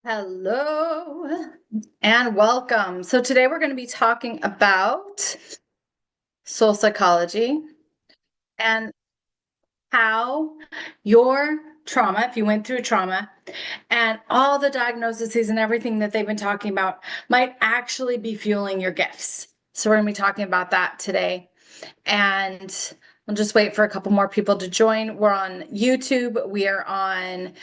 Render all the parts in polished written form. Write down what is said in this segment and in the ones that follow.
Hello and welcome. So today we're going to be talking about soul psychology and how your trauma, if you went through trauma, and all the diagnoses and everything that they've been talking about might actually be fueling your gifts. So we're going to be talking about that today. And I'll just wait for a couple more people to join. We're on YouTube. We are on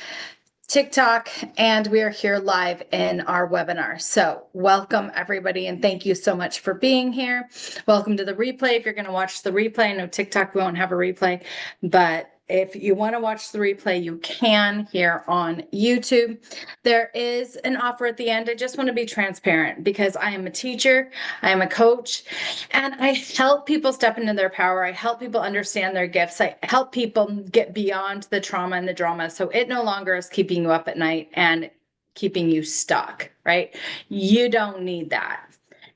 TikTok, and we are here live in our webinar. So welcome everybody, and thank you so much for being here. Welcome to the replay. If you're going to watch the replay, I know TikTok won't have a replay, but if you want to watch the replay, you can here on YouTube. There is an offer at the end. I just want to be transparent because I am a teacher, I am a coach, and I help people step into their power. I help people understand their gifts. I help people get beyond the trauma and the drama. So it no longer is keeping you up at night and keeping you stuck, right? You don't need that.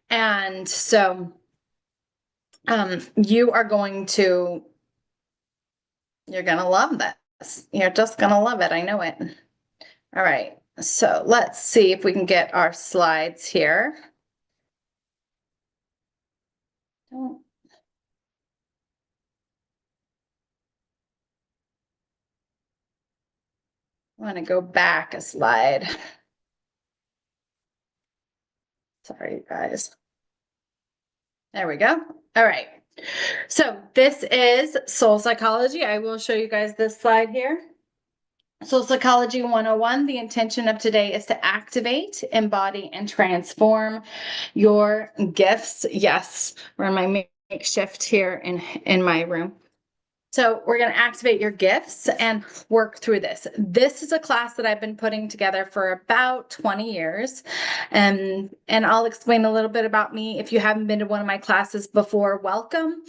And so you are you're going to love this. You're just going to love it. I know it. All right. So let's see if we can get our slides here. Don't. I want to go back a slide. Sorry, guys. There we go. All right. So this is soul psychology. I will show you guys this slide here. Soul Psychology 101, the intention of today is to activate, embody, and transform your gifts. Yes, we're in my makeshift here in my room. So we're going to activate your gifts and work through this. This is a class that I've been putting together for about 20 years. And I'll explain a little bit about me. If you haven't been to one of my classes before, welcome.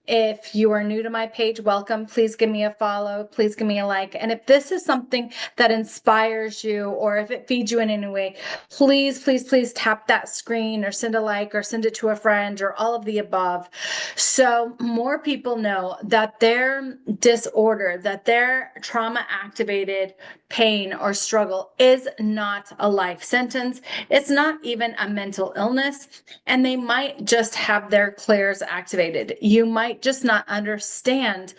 If you are new to my page, welcome. Please give me a follow. Please give me a like. And if this is something that inspires you or if it feeds you in any way, please, please, please tap that screen or send a like or send it to a friend or all of the above. So more people know that their disorder, that their trauma activated pain or struggle is not a life sentence. It's not even a mental illness. And they might just have their clairs activated. You might just not understand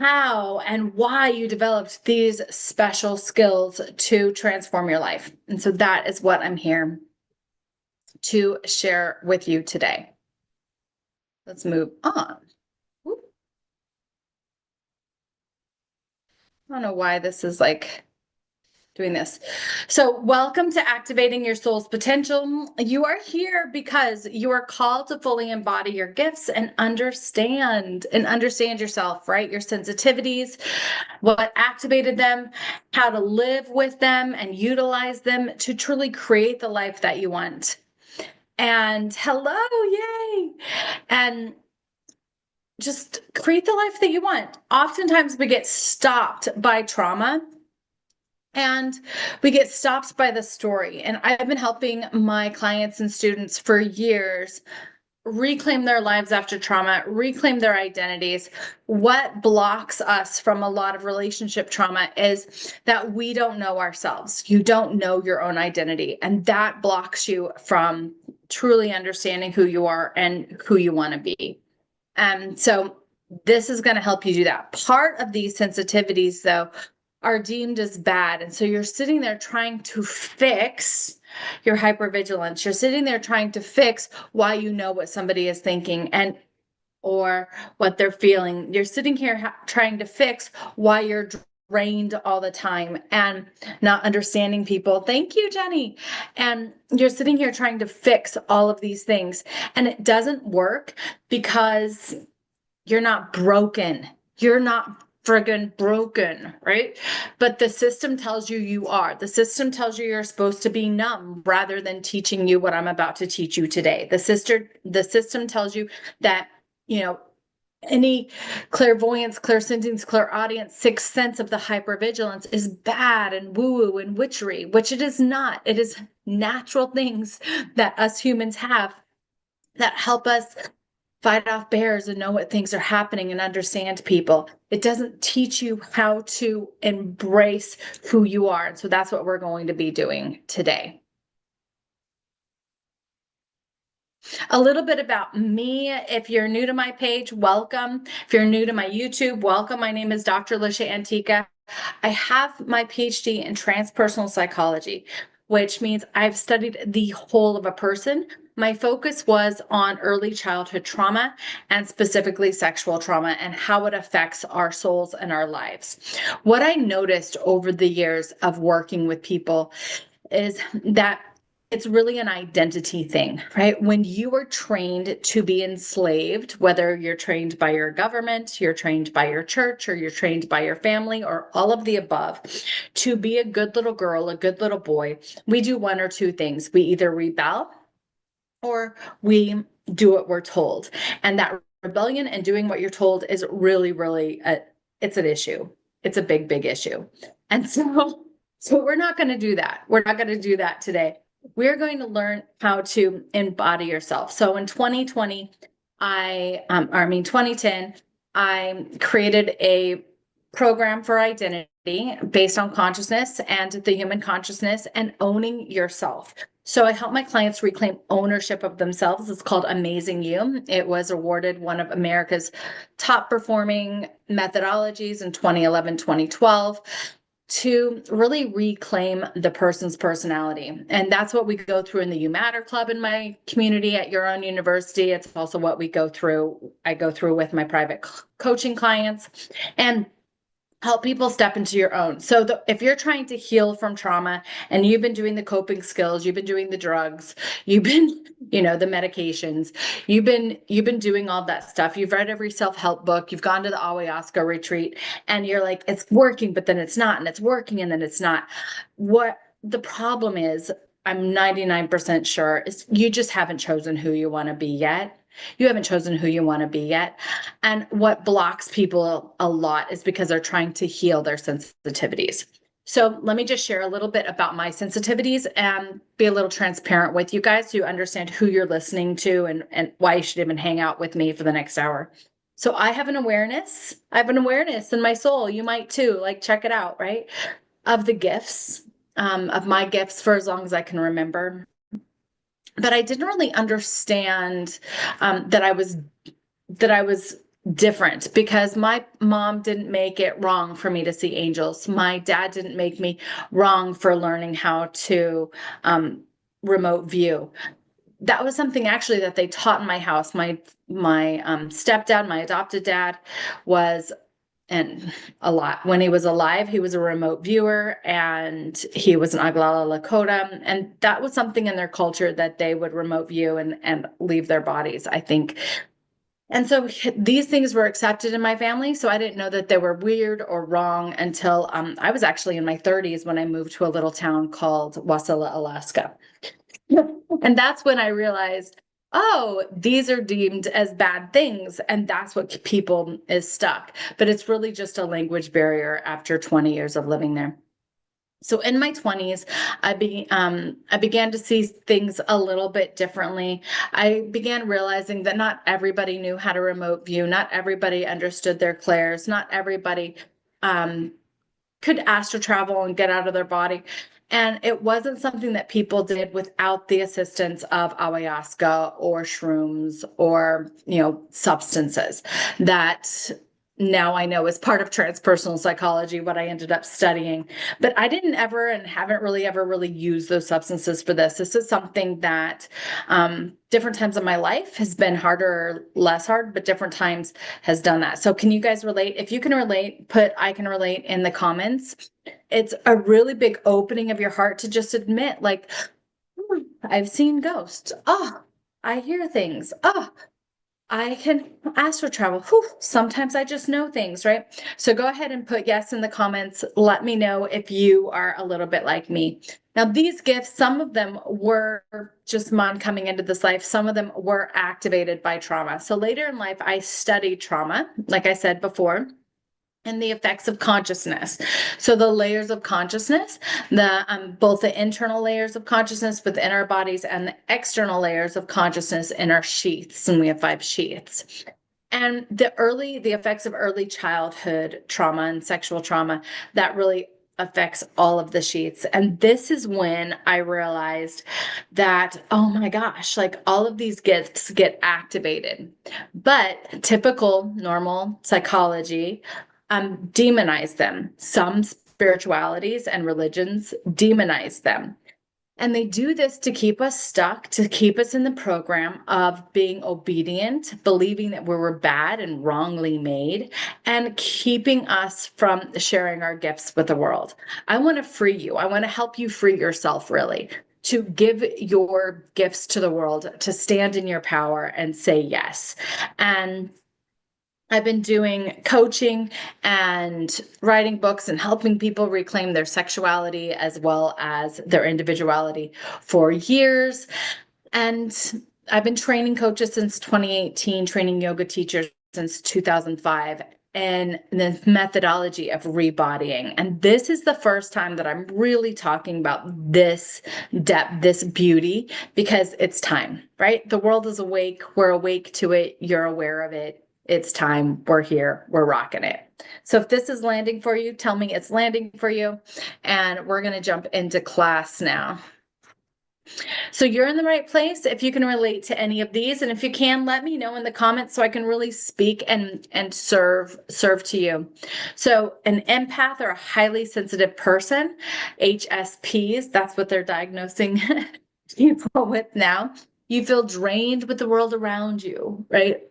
how and why you developed these special skills to transform your life. And so that is what I'm here to share with you today. Let's move on. I don't know why this is like doing this. So welcome to activating your soul's potential. You are here because you are called to fully embody your gifts and understand yourself, right? Your sensitivities, what activated them, how to live with them and utilize them to truly create the life that you want. And hello, yay. And just create the life that you want. Oftentimes we get stopped by trauma and we get stopped by the story. And I've been helping my clients and students for years reclaim their lives after trauma, reclaim their identities. What blocks us from a lot of relationship trauma is that we don't know ourselves. You don't know your own identity, and that blocks you from truly understanding who you are and who you want to be. So this is going to help you do that. Part of these sensitivities, though, are deemed as bad. And so you're sitting there trying to fix your hypervigilance. You're sitting there trying to fix why you know what somebody is thinking and or what they're feeling. You're sitting here trying to fix why you're drained all the time and not understanding people. Thank you, Jenny. And you're sitting here trying to fix all of these things. And it doesn't work because you're not broken. You're not friggin' broken, right? But the system tells you you are. The system tells you you're supposed to be numb rather than teaching you what I'm about to teach you today. The system tells you that, any clairvoyance, clairsentience, clairaudience, sixth sense of the hypervigilance is bad and woo-woo and witchery, which it is not. It is natural things that us humans have that help us fight off bears and know what things are happening and understand people. It doesn't teach you how to embrace who you are. And so that's what we're going to be doing today. A little bit about me. If you're new to my page, welcome. If you're new to my YouTube, welcome. My name is Dr. Lisha Antica. I have my PhD in transpersonal psychology, which means I've studied the whole of a person. My focus was on early childhood trauma and specifically sexual trauma and how it affects our souls and our lives. What I noticed over the years of working with people is that it's really an identity thing, right? When you are trained to be enslaved, whether you're trained by your government, you're trained by your church, or you're trained by your family, or all of the above, to be a good little girl, a good little boy, we do one or two things. We either rebel or we do what we're told. And that rebellion and doing what you're told is really, it's an issue. It's a big, big issue. And so we're not going to do that. We're not going to do that today. We're going to learn how to embody yourself. So in 2020, 2010, I created a program for identity based on consciousness and the human consciousness and owning yourself. So I help my clients reclaim ownership of themselves. It's called Amazing You. It was awarded one of America's top performing methodologies in 2011, 2012 to really reclaim the person's personality. And that's what we go through in the You Matter Club in my community at your own university. It's also what I go through with my private coaching clients. And help people step into your own. So if you're trying to heal from trauma and you've been doing the coping skills, you've been doing the drugs, you've been, the medications, you've been doing all that stuff. You've read every self-help book, you've gone to the ayahuasca retreat and you're like, it's working, but then it's not, and it's working and then it's not. What the problem is, I'm 99% sure, is you just haven't chosen who you want to be yet. You haven't chosen who you want to be yet. And what blocks people a lot is because they're trying to heal their sensitivities. So let me just share a little bit about my sensitivities and be a little transparent with you guys so you understand who you're listening to and why you should even hang out with me for the next hour. So I have an awareness. I have an awareness in my soul. You might too, like check it out, right? Of the gifts, of my gifts for as long as I can remember. But I didn't really understand that I was different because my mom didn't make it wrong for me to see angels. My dad didn't make me wrong for learning how to remote view. That was something actually that they taught in my house. My stepdad, my adopted dad, was and a lot. When he was alive, he was a remote viewer and he was an Aglala Lakota. And that was something in their culture that they would remote view and leave their bodies, I think. And so these things were accepted in my family. So I didn't know that they were weird or wrong until I was actually in my 30s when I moved to a little town called Wasilla, Alaska. And that's when I realized, oh, these are deemed as bad things. And that's what people is stuck. But it's really just a language barrier after 20 years of living there. So in my 20s, I began to see things a little bit differently. I began realizing that not everybody knew how to remote view. Not everybody understood their clairs. Not everybody could astral travel and get out of their body. And it wasn't something that people did without the assistance of ayahuasca or shrooms or, substances that now I know is part of transpersonal psychology, what I ended up studying. But I didn't ever and haven't really ever really used those substances for this. This is something that different times of my life has been harder or less hard, but different times has done that. So can you guys relate? If you can relate, put I can relate in the comments. It's a really big opening of your heart to just admit, like, I've seen ghosts. Oh, I hear things. Oh, I can astral travel. Whew, sometimes I just know things, right? So go ahead and put yes in the comments. Let me know if you are a little bit like me. Now, these gifts, some of them were just mine coming into this life. Some of them were activated by trauma. So later in life, I studied trauma, like I said before. and the effects of consciousness. So the layers of consciousness, the both the internal layers of consciousness within our bodies and the external layers of consciousness in our sheaths, and we have 5 sheaths. And the effects of early childhood trauma and sexual trauma, that really affects all of the sheaths. And this is when I realized that, oh my gosh, like all of these gifts get activated. But typical normal psychology demonize them. Some spiritualities and religions demonize them. And they do this to keep us stuck, to keep us in the program of being obedient, believing that we were bad and wrongly made, and keeping us from sharing our gifts with the world. I want to free you. I want to help you free yourself, really, to give your gifts to the world, to stand in your power and say yes. And I've been doing coaching and writing books and helping people reclaim their sexuality as well as their individuality for years. And I've been training coaches since 2018, training yoga teachers since 2005, and the methodology of rebodying. And this is the first time that I'm really talking about this depth, this beauty, because it's time, right? The world is awake. We're awake to it. You're aware of it. It's time. We're here. We're rocking it. So if this is landing for you, tell me it's landing for you. And we're going to jump into class now. So you're in the right place if you can relate to any of these. And if you can, let me know in the comments so I can really speak and serve to you. So an empath, or a highly sensitive person, HSPs, that's what they're diagnosing people with now. You feel drained with the world around you, right?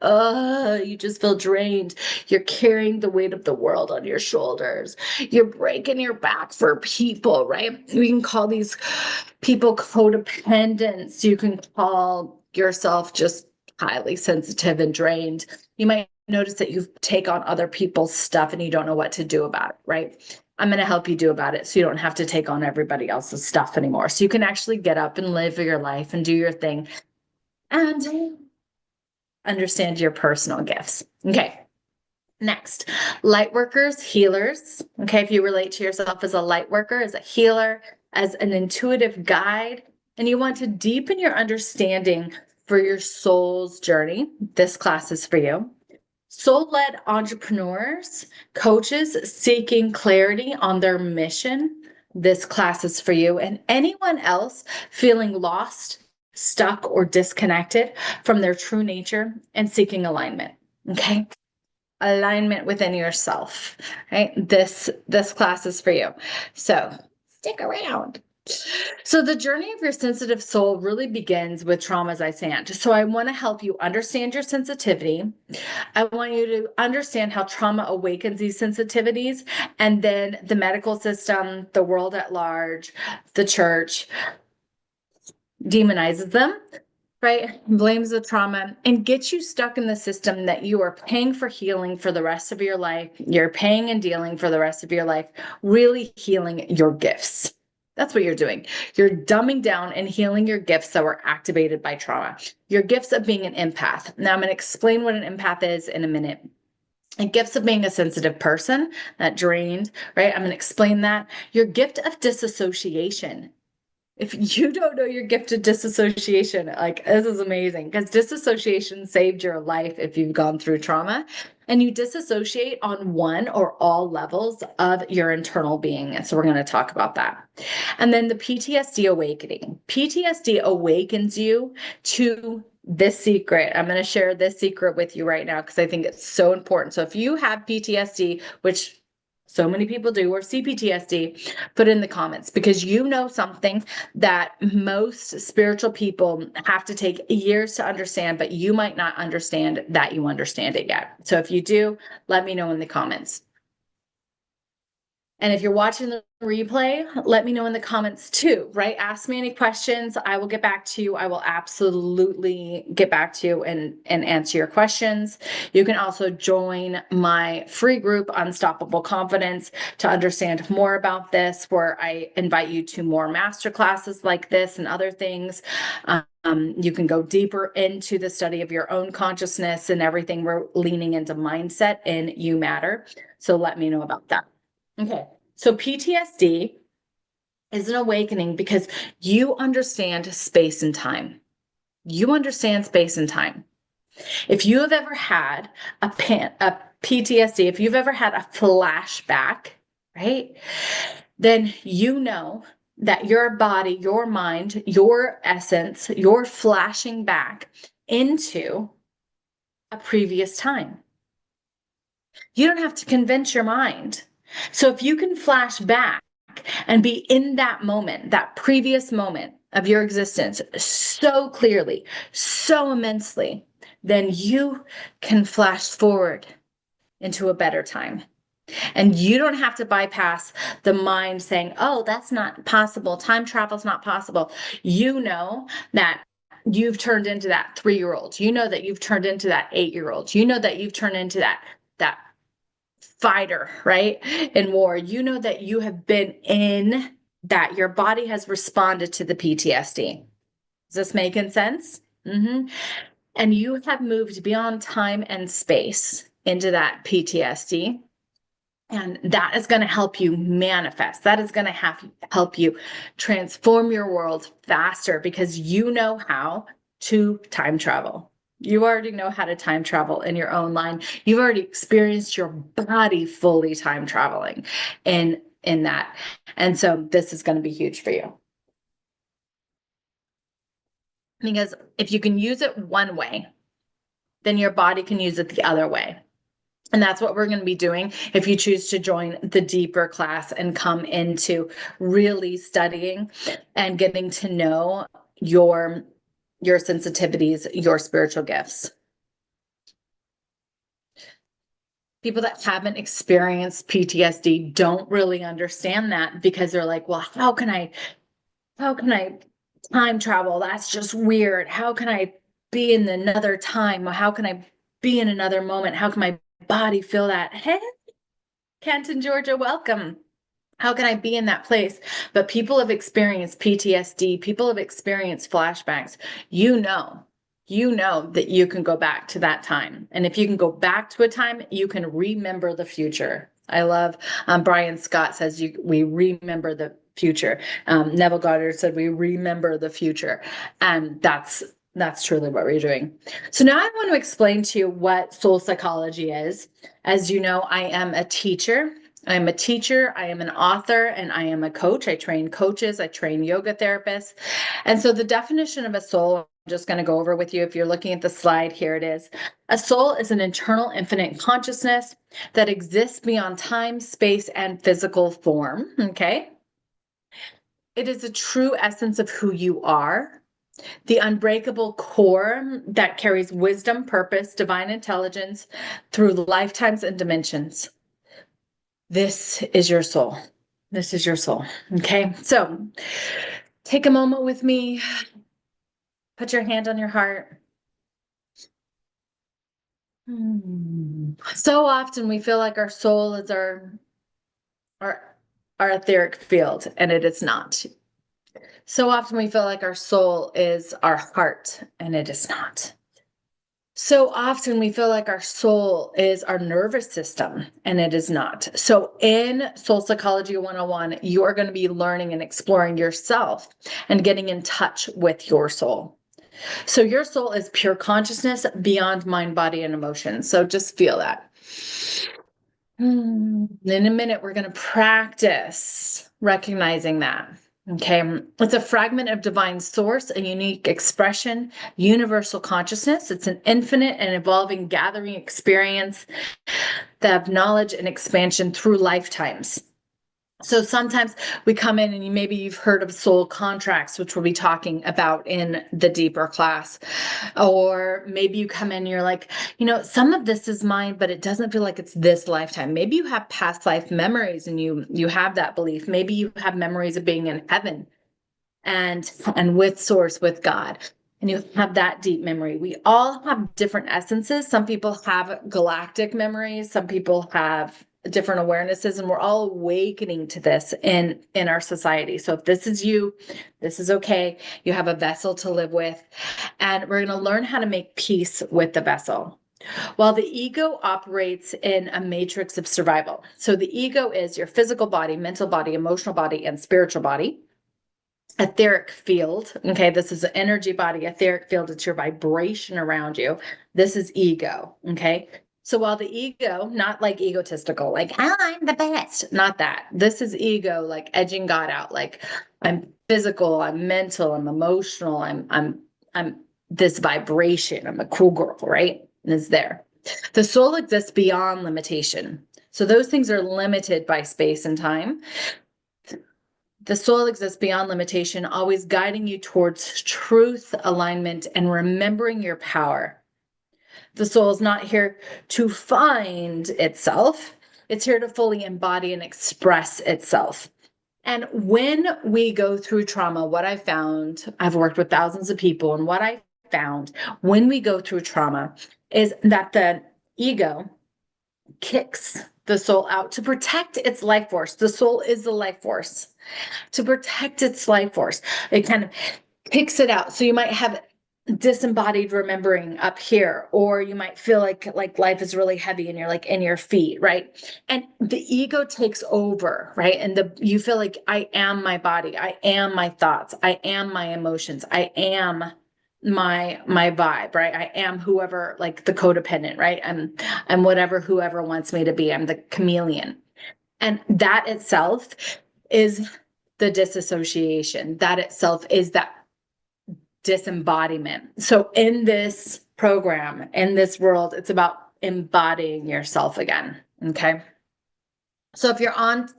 You just feel drained. You're carrying the weight of the world on your shoulders. You're breaking your back for people, right? We can call these people codependents. You can call yourself just highly sensitive and drained. You might notice that you take on other people's stuff and you don't know what to do about it, right? I'm going to help you do about it so you don't have to take on everybody else's stuff anymore. So you can actually get up and live your life and do your thing and understand your personal gifts. Okay. Next, light workers, healers. Okay. If you relate to yourself as a light worker, as a healer, as an intuitive guide, and you want to deepen your understanding for your soul's journey, this class is for you. Soul-led entrepreneurs, coaches seeking clarity on their mission, this class is for you. And anyone else feeling lost, stuck, or disconnected from their true nature and seeking alignment. Okay. Alignment within yourself, right? This class is for you. So stick around. So the journey of your sensitive soul really begins with trauma, as I said. So I want to help you understand your sensitivity. I want you to understand how trauma awakens these sensitivities, and then the medical system, the world at large, the church demonizes them, right? Blames the trauma and gets you stuck in the system that you are paying for healing for the rest of your life. You're paying and dealing for the rest of your life, really healing your gifts. That's what you're doing. You're dumbing down and healing your gifts that were activated by trauma. Your gifts of being an empath. Now I'm going to explain what an empath is in a minute. And gifts of being a sensitive person, that drained, right? I'm going to explain that. Your gift of disassociation. If you don't know your gift of disassociation, like this is amazing, because disassociation saved your life if you've gone through trauma, and you disassociate on one or all levels of your internal being. And so we're going to talk about that. And then the PTSD awakening. PTSD awakens you to this secret. I'm going to share this secret with you right now because I think it's so important. So if you have PTSD, which so many people do, or CPTSD, put in the comments, because you know something that most spiritual people have to take years to understand, but you might not understand that you understand it yet. So if you do, let me know in the comments. And if you're watching the replay, let me know in the comments too, right? Ask me any questions. I will get back to you. I will absolutely get back to you and answer your questions. You can also join my free group, Unstoppable Confidence, to understand more about this, where I invite you to more masterclasses like this and other things. You can go deeper into the study of your own consciousness and everything. We're leaning into mindset and You Matter. So let me know about that. Okay, so PTSD is an awakening because you understand space and time. You understand space and time. If you have ever had a PTSD, if you've ever had a flashback, right, then you know that your body, your mind, your essence, you're flashing back into a previous time. You don't have to convince your mind. So if you can flash back and be in that moment, that previous moment of your existence so clearly, so immensely, then you can flash forward into a better time. And you don't have to bypass the mind saying, oh, that's not possible. Time travel's not possible. You know that you've turned into that 3-year-old. You know that you've turned into that 8-year-old. You know that you've turned into that fighter, right? In war. You know that you have been in that. Your body has responded to the PTSD. Is this making sense? Mm-hmm. And you have moved beyond time and space into that PTSD. And that is going to help you manifest. That is going to help you transform your world faster because you know how to time travel. You already know how to time travel in your own line. You've already experienced your body fully time traveling in that. And so this is going to be huge for you. Because if you can use it one way, then your body can use it the other way. And that's what we're going to be doing if you choose to join the deeper class and come into really studying and getting to know your sensitivities, your spiritual gifts. People that haven't experienced PTSD don't really understand that because they're like, well, how can I time travel? That's just weird. How can I be in another time? How can I be in another moment? How can my body feel that? Hey, Canton, Georgia, welcome. How can I be in that place? But people have experienced PTSD. People have experienced flashbacks. You know that you can go back to that time. And if you can go back to a time, you can remember the future. I love Brian Scott says we remember the future. Neville Goddard said we remember the future. And that's truly what we're doing. So now I want to explain to you what soul psychology is. As you know, I am a teacher. I'm a teacher, I am an author, and I am a coach. I train coaches, I train yoga therapists. And so the definition of a soul, I'm just going to go over with you. If you're looking at the slide, here it is. A soul is an internal infinite consciousness that exists beyond time, space, and physical form. Okay. It is a true essence of who you are, the unbreakable core that carries wisdom, purpose, divine intelligence through lifetimes and dimensions. This is your soul. This is your soul. Okay. So take a moment with me. Put your hand on your heart. So often we feel like our soul is our etheric field, and it is not. So often we feel like our soul is our heart, and it is not. So often we feel like our soul is our nervous system, and it is not. So in Soul Psychology 101, you are going to be learning and exploring yourself and getting in touch with your soul. So your soul is pure consciousness beyond mind, body, and emotions. So just feel that. In a minute, we're going to practice recognizing that. Okay, it's a fragment of divine source, a unique expression, universal consciousness. It's an infinite and evolving gathering experience that of knowledge and expansion through lifetimes. So sometimes we come in and maybe you've heard of soul contracts, which we'll be talking about in the deeper class. Or maybe you come in and you're like, some of this is mine, but it doesn't feel like it's this lifetime. Maybe you have past life memories and you have that belief. Maybe you have memories of being in heaven and with source, with God. And you have that deep memory. We all have different essences. Some people have galactic memories. Some people have different awarenesses, and we're all awakening to this in our society. So if this is you, this is okay. You have a vessel to live with, and we're going to learn how to make peace with the vessel. While the ego operates in a matrix of survival. So the ego is your physical body, mental body, emotional body, and spiritual body. Etheric field. Okay, this is an energy body. Etheric field, it's your vibration around you. This is ego. Okay, so while the ego, not like egotistical, like I'm the best, not that. This is ego, like edging God out. Like I'm physical, I'm mental, I'm emotional, I'm this vibration. I'm a cool girl, right? And it's there. The soul exists beyond limitation. So those things are limited by space and time. The soul exists beyond limitation, always guiding you towards truth, alignment, and remembering your power. The soul is not here to find itself. It's here to fully embody and express itself. And when we go through trauma, what I found, I've worked with thousands of people, and what I found when we go through trauma is that the ego kicks the soul out to protect its life force. The soul is the life force. To protect its life force, it kind of kicks it out. So you might have disembodied remembering up here, or you might feel like life is really heavy and you're like in your feet, right? And the ego takes over, right? And you feel like I am my body, I am my thoughts, I am my emotions, I am my vibe, right? I am whoever, like the codependent, right? I'm whatever whoever wants me to be. I'm the chameleon. And that itself is the disassociation. That itself is that disembodiment. So in this program, in this world, it's about embodying yourself again. Okay. So if you're on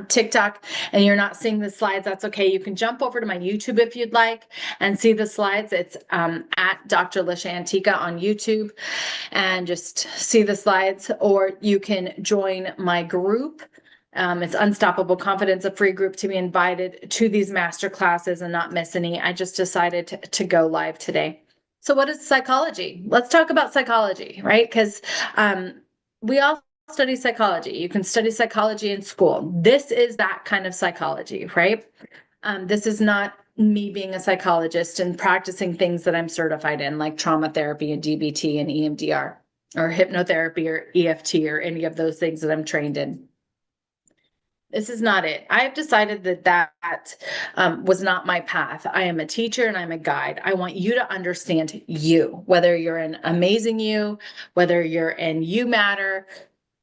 TikTok and you're not seeing the slides, that's okay. You can jump over to my YouTube if you'd like and see the slides. It's at Dr. Lashantika on YouTube, and just see the slides, or you can join my group. It's Unstoppable Confidence, a free group to be invited to these master classes and not miss any. I just decided to go live today. So what is psychology? Let's talk about psychology, right? Because we all study psychology. You can study psychology in school. This is that kind of psychology, right? This is not me being a psychologist and practicing things that I'm certified in, like trauma therapy and DBT and EMDR, or hypnotherapy or EFT, or any of those things that I'm trained in. This is not it. I have decided that was not my path. I am a teacher and I'm a guide. I want you to understand you, whether you're in Amazing You, whether you're in You Matter,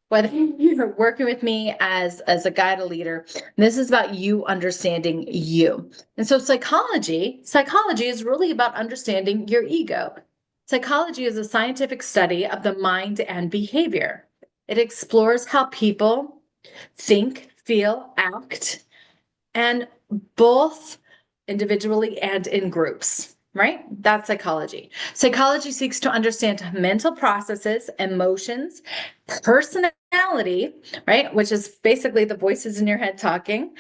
whether you're working with me as a guide, a leader. This is about you understanding you. And so psychology is really about understanding your ego. Psychology is a scientific study of the mind and behavior. It explores how people think, feel, act, and both individually and in groups. Right? That's psychology. Psychology seeks to understand mental processes, emotions, personality, right? Which is basically the voices in your head talking,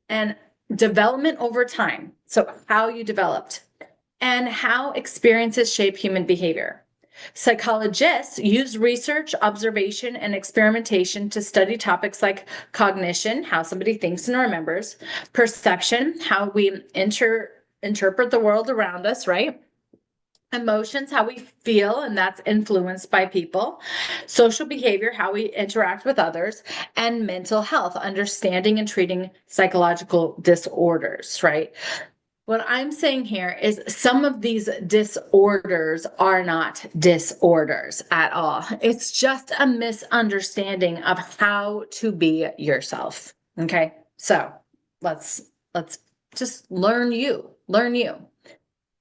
and development over time. So, how you developed and how experiences shape human behavior. Psychologists use research, observation, and experimentation to study topics like cognition, how somebody thinks and remembers, perception, how we interpret the world around us, right? Emotions, how we feel, and that's influenced by people. Social behavior, how we interact with others. And mental health, understanding and treating psychological disorders, right? What I'm saying here is some of these disorders are not disorders at all. It's just a misunderstanding of how to be yourself. Okay. So let's just learn you.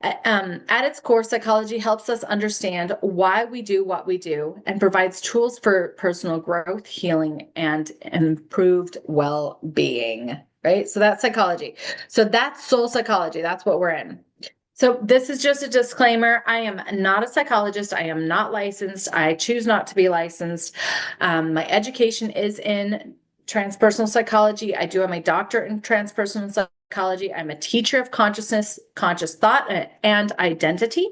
At its core, psychology helps us understand why we do what we do and provides tools for personal growth, healing, and improved well-being, right? So that's psychology. So that's soul psychology. That's what we're in. So this is just a disclaimer. I am not a psychologist. I am not licensed. I choose not to be licensed. My education is in transpersonal psychology. I do have my doctorate in transpersonal psychology. I'm a teacher of consciousness, conscious thought, and identity.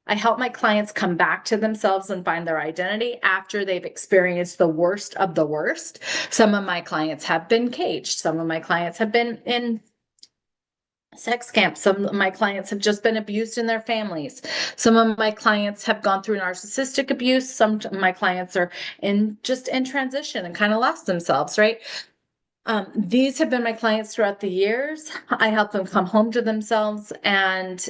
I help my clients come back to themselves and find their identity after they've experienced the worst of the worst. Some of my clients have been caged. Some of my clients have been in sex camps. Some of my clients have just been abused in their families. Some of my clients have gone through narcissistic abuse. Some of my clients are in transition and kind of lost themselves, right? These have been my clients throughout the years. I help them come home to themselves and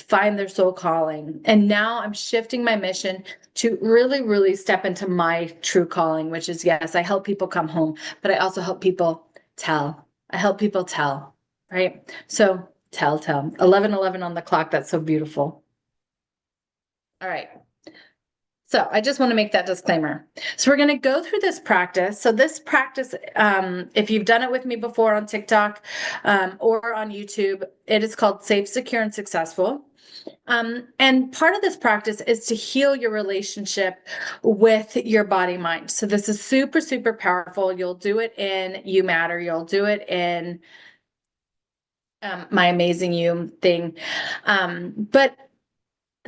find their soul calling. And now I'm shifting my mission to really, really step into my true calling, which is, yes, I help people come home, but I also help people tell. I help people tell, right? So tell. 11:11 on the clock. That's so beautiful. All right. So I just want to make that disclaimer. So we're going to go through this practice. So this practice, if you've done it with me before on TikTok or on YouTube, it is called Safe, Secure, and Successful. And part of this practice is to heal your relationship with your body mind. So this is super, super powerful. You'll do it in You Matter. You'll do it in my Amazing You thing. But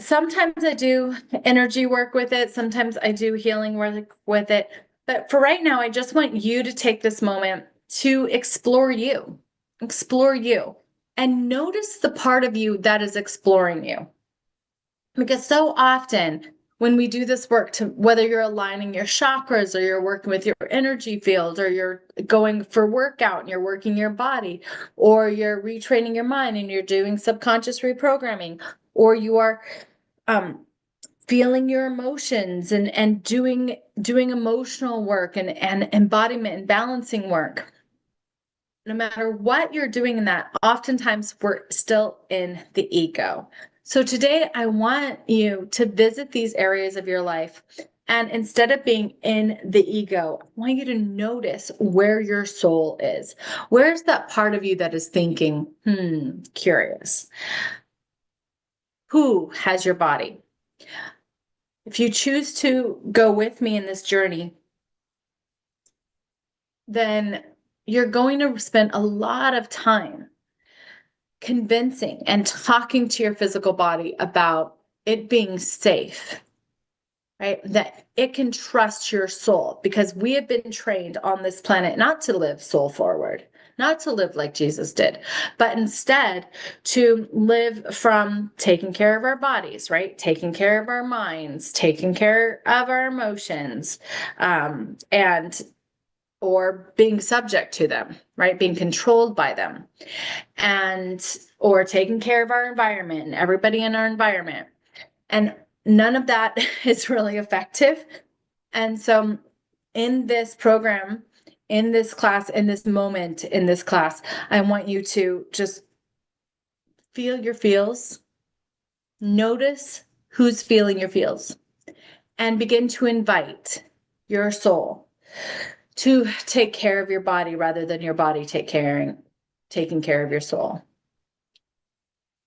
sometimes I do energy work with it. Sometimes I do healing work with it. But for right now, I just want you to take this moment to explore you, and notice the part of you that is exploring you. Because so often when we do this work, to whether you're aligning your chakras or you're working with your energy field, or you're going for workout and you're working your body, or you're retraining your mind and you're doing subconscious reprogramming, or you are feeling your emotions and doing emotional work and embodiment and balancing work. No matter what you're doing in that, oftentimes we're still in the ego. So today I want you to visit these areas of your life. And instead of being in the ego, I want you to notice where your soul is. Where's that part of you that is thinking, curious? Who has your body? If you choose to go with me in this journey, then you're going to spend a lot of time convincing and talking to your physical body about it being safe, right? That it can trust your soul, because we have been trained on this planet not to live soul forward, not to live like Jesus did, but instead to live from taking care of our bodies, right? Taking care of our minds, taking care of our emotions, and or being subject to them, right? Being controlled by them, and or taking care of our environment and everybody in our environment. And none of that is really effective. And so in this program, in this class, in this moment, in this class, I want you to just feel your feels, notice who's feeling your feels, and begin to invite your soul to take care of your body rather than your body taking care of your soul,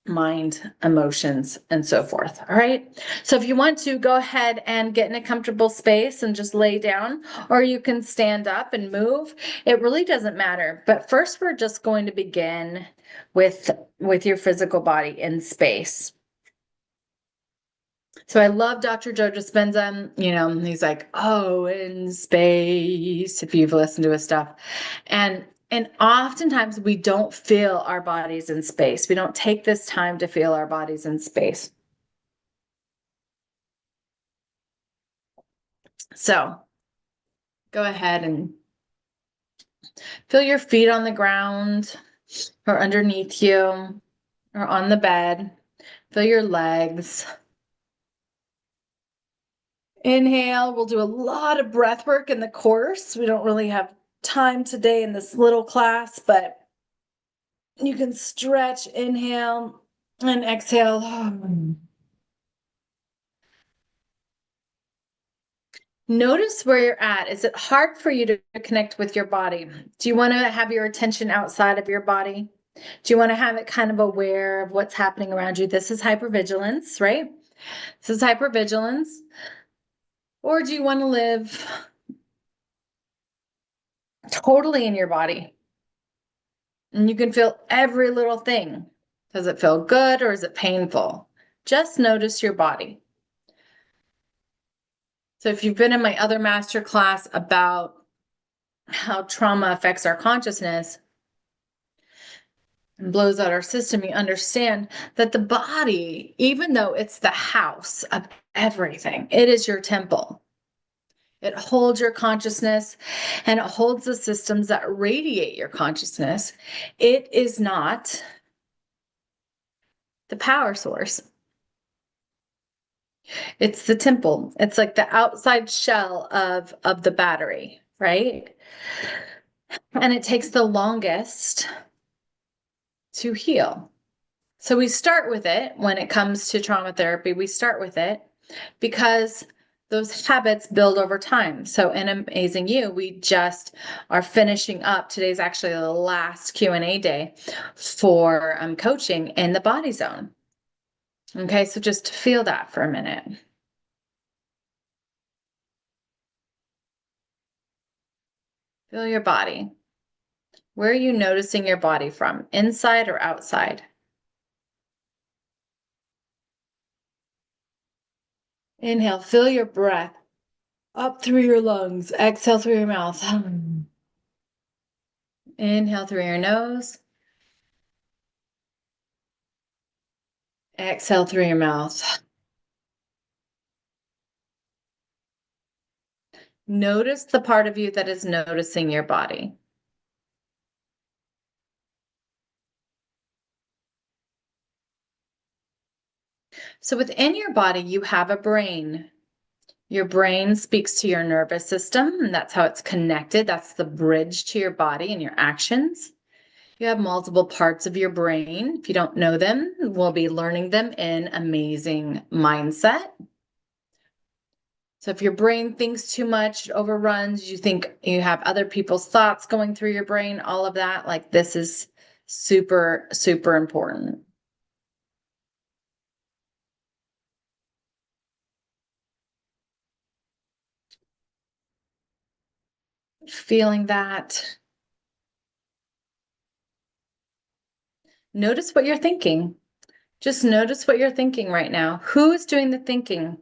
mind, emotions, and so forth. All right. So if you want to, go ahead and get in a comfortable space and just lay down, or you can stand up and move. It really doesn't matter. But first, we're just going to begin with your physical body in space. So I love Dr. Joe Dispenza. He's like, oh, in space, if you've listened to his stuff. And oftentimes we don't feel our bodies in space. We don't take this time to feel our bodies in space. So go ahead and feel your feet on the ground or underneath you or on the bed. Feel your legs. Inhale. We'll do a lot of breath work in the course. We don't really have time today in this little class, but you can stretch. Inhale, And exhale. Notice where you're at. Is it hard for you to connect with your body? Do you want to have your attention outside of your body? Do you want to have it kind of aware of what's happening around you? This is hypervigilance, right? This is hypervigilance. Or do you want to live totally in your body? And you can feel every little thing. Does it feel good or is it painful? Just notice your body. So if you've been in my other master class about how trauma affects our consciousness and blows out our system, you understand that the body, even though it's the house of everything, it is your temple. It holds your consciousness and it holds the systems that radiate your consciousness. It is not the power source. It's the temple. It's like the outside shell of the battery, right? And it takes the longest to heal. So we start with it when it comes to trauma therapy. We start with it because those habits build over time. So in Amazing You, we just are finishing up. Today's actually the last Q&A day for coaching in the body zone. Okay, so just feel that for a minute. Feel your body. Where are you noticing your body from? Inside or outside? Inhale, feel your breath up through your lungs. Exhale through your mouth. Inhale through your nose. Exhale through your mouth. Notice the part of you that is noticing your body. So within your body, you have a brain. Your brain speaks to your nervous system, and that's how it's connected. That's the bridge to your body and your actions. You have multiple parts of your brain. If you don't know them, we'll be learning them in Amazing Mindset. So if your brain thinks too much, it overruns, you think you have other people's thoughts going through your brain, all of that, like this is super, super important. Feeling that. Notice what you're thinking. Just notice what you're thinking right now. Who's doing the thinking?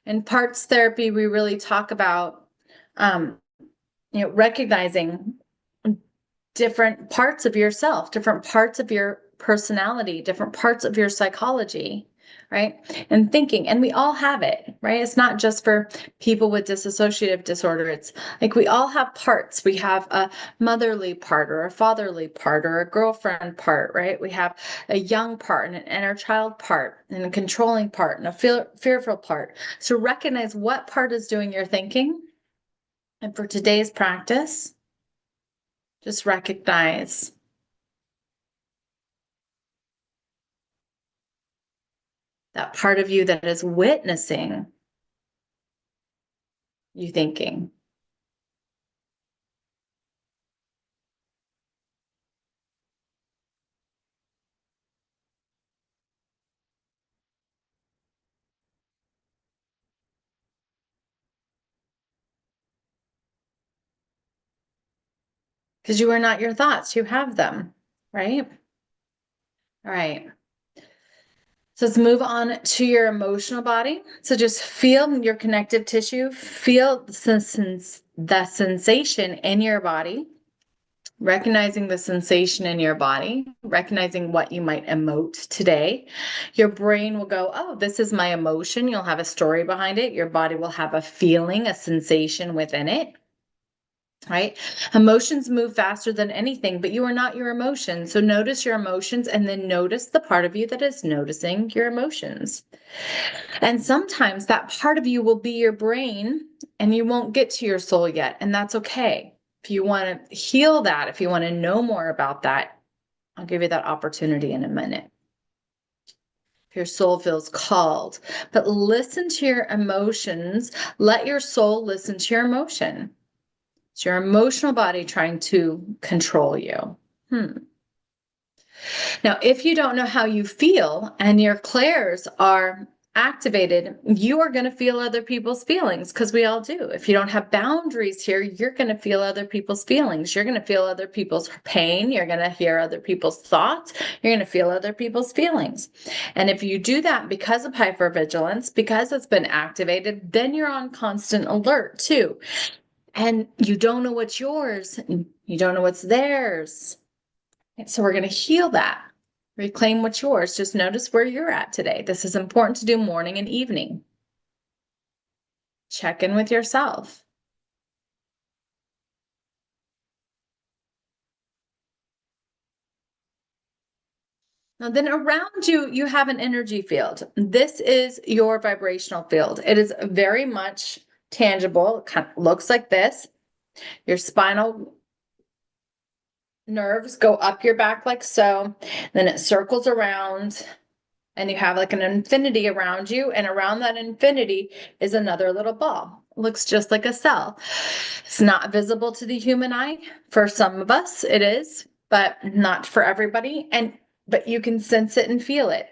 In parts therapy, we really talk about, recognizing different parts of yourself, different parts of your personality, different parts of your psychology, right? And thinking, and we all have it, right? It's not just for people with dissociative disorder. It's like we all have parts. We have a motherly part or a fatherly part or a girlfriend part, right? We have a young part and an inner child part and a controlling part and a fearful part. So recognize what part is doing your thinking. And for today's practice, just recognize that part of you that is witnessing you thinking. Because you are not your thoughts, you have them, right? All right. So let's move on to your emotional body. So just feel your connective tissue, feel the sensation in your body, recognizing the sensation in your body, recognizing what you might emote today. Your brain will go, oh, this is my emotion. You'll have a story behind it. Your body will have a feeling, a sensation within it. Right? Emotions move faster than anything, but you are not your emotions. So notice your emotions and then notice the part of you that is noticing your emotions. And sometimes that part of you will be your brain and you won't get to your soul yet. And that's okay. If you want to heal that, if you want to know more about that, I'll give you that opportunity in a minute. If your soul feels called, but listen to your emotions. Let your soul listen to your emotion. It's your emotional body trying to control you. Now, if you don't know how you feel and your clairs are activated, you are going to feel other people's feelings because we all do. If you don't have boundaries here, you're going to feel other people's feelings. You're going to feel other people's pain. You're going to hear other people's thoughts. You're going to feel other people's feelings. And if you do that because of hypervigilance, because it's been activated, then you're on constant alert too. And you don't know what's yours. You don't know what's theirs. And so we're going to heal that. Reclaim what's yours. Just notice where you're at today. This is important to do morning and evening. Check in with yourself. Now then around you, you have an energy field. This is your vibrational field. It is very much tangible. It kind of looks like this. Your spinal nerves go up your back like so. Then it circles around and you have like an infinity around you, and around that infinity is another little ball. It looks just like a cell. It's not visible to the human eye. For some of us, it is, but not for everybody. But you can sense it and feel it.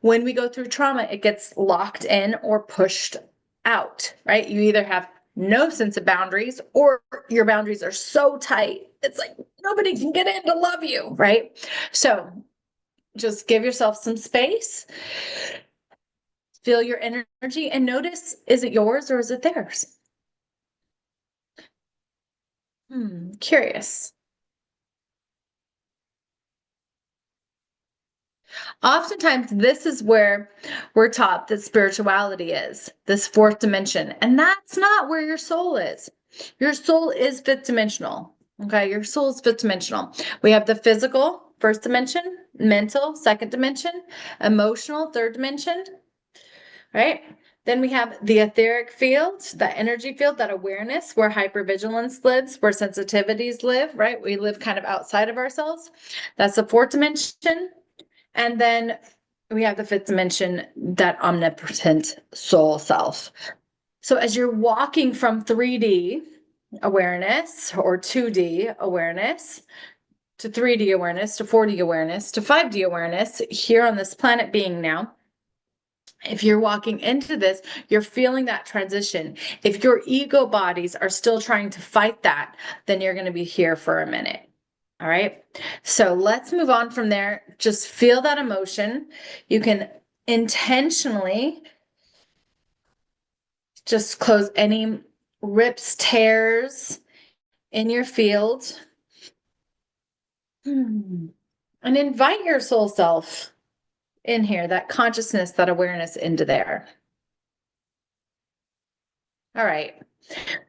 When we go through trauma, it gets locked in or pushed out, right? You either have no sense of boundaries or your boundaries are so tight. It's like nobody can get in to love you, right? So just give yourself some space, feel your energy, and notice, is it yours or is it theirs? Curious. Oftentimes, this is where we're taught that spirituality is, this fourth dimension, and that's not where your soul is. Your soul is fifth dimensional. Okay, your soul is fifth dimensional. We have the physical, first dimension, mental, second dimension, emotional, third dimension, right? Then we have the etheric field, that energy field, that awareness where hypervigilance lives, where sensitivities live, right? We live kind of outside of ourselves. That's the fourth dimension. And then we have the fifth dimension, that omnipotent soul self. So as you're walking from 3D awareness or 2D awareness to 3D awareness to 4D awareness to 5D awareness here on this planet being now, if you're walking into this, you're feeling that transition. If your ego bodies are still trying to fight that, then you're going to be here for a minute. All right. So let's move on from there. Just feel that emotion. You can intentionally just close any rips, tears in your field. And invite your soul self in here, that consciousness, that awareness into there. All right.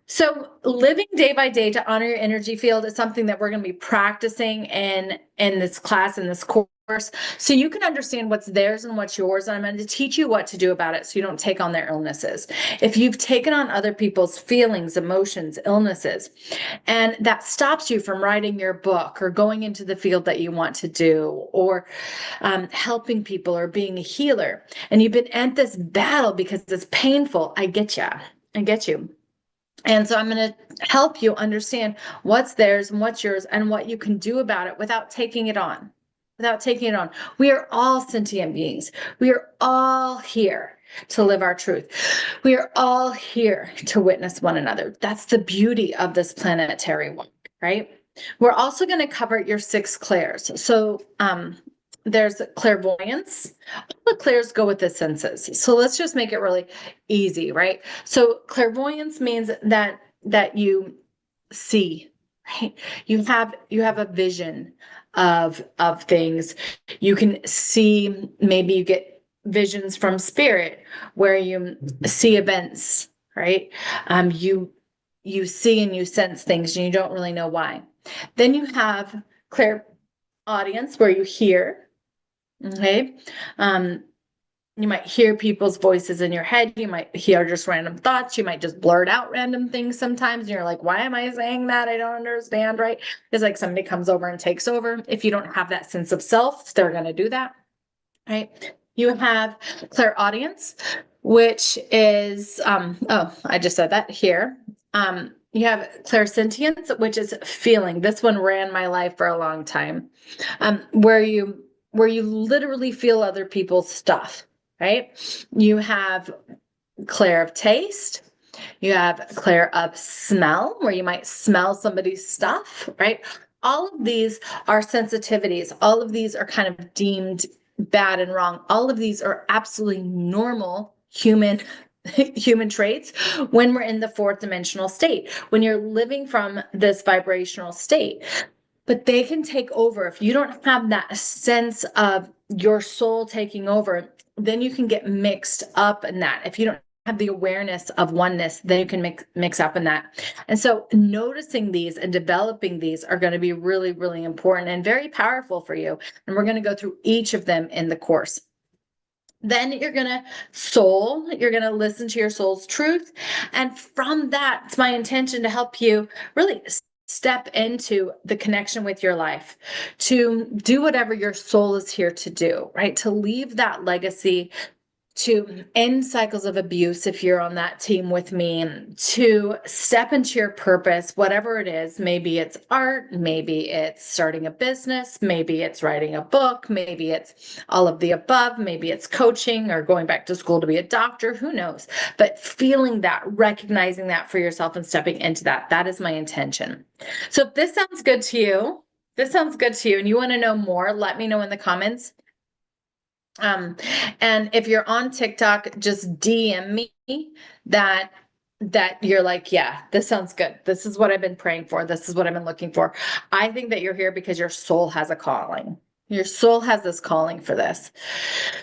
So living day by day to honor your energy field is something that we're going to be practicing in this class, in this course, so you can understand what's theirs and what's yours. And I'm going to teach you what to do about it so you don't take on their illnesses. If you've taken on other people's feelings, emotions, illnesses, and that stops you from writing your book or going into the field that you want to do, or helping people or being a healer, and you've been at this battle because it's painful, I get you. I get you. And so I'm going to help you understand what's theirs and what's yours and what you can do about it without taking it on. Without taking it on. We are all sentient beings. We are all here to live our truth. We are all here to witness one another. That's the beauty of this planetary work, right? We're also going to cover your 6 clairs. So there's clairvoyance. All the clairs go with the senses. So let's just make it really easy, right? So clairvoyance means that you see, right? You have a vision of things. You can see, maybe you get visions from spirit where you see events, right? You see and you sense things and you don't really know why. Then you have clairaudience where you hear. Okay. You might hear people's voices in your head. You might hear just random thoughts. You might just blurt out random things sometimes. And you're like, why am I saying that? I don't understand, right? It's like somebody comes over and takes over. If you don't have that sense of self, they're going to do that, right? You have clairaudience, which is, oh, I just said that here. You have clairsentience, which is feeling. This one ran my life for a long time, where you literally feel other people's stuff, right? You have clair of taste. You have clair of smell, where you might smell somebody's stuff, right? All of these are sensitivities. All of these are kind of deemed bad and wrong. All of these are absolutely normal human traits when we're in the fourth dimensional state, when you're living from this vibrational state. But they can take over. If you don't have that sense of your soul taking over, then you can get mixed up in that. If you don't have the awareness of oneness, then you can mix up in that. And so noticing these and developing these are going to be really, really important and very powerful for you. And we're going to go through each of them in the course. Then you're going to listen to your soul's truth. And from that, it's my intention to help you really step into the connection with your life, to do whatever your soul is here to do, right? To leave that legacy, to end cycles of abuse if you're on that team with me, to step into your purpose, whatever it is. Maybe it's art, maybe it's starting a business, maybe it's writing a book, maybe it's all of the above, maybe it's coaching or going back to school to be a doctor, who knows? But feeling that, recognizing that for yourself and stepping into that, that is my intention. So if this sounds good to you, and you want to know more, let me know in the comments. And if you're on TikTok, just DM me that you're like, yeah, this sounds good. This is what I've been praying for. This is what I've been looking for. I think that you're here because your soul has a calling. Your soul has this calling for this.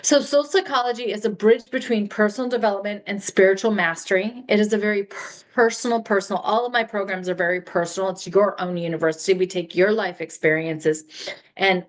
So soul psychology is a bridge between personal development and spiritual mastery. It is a very personal. All of my programs are very personal. It's your own university. We take your life experiences and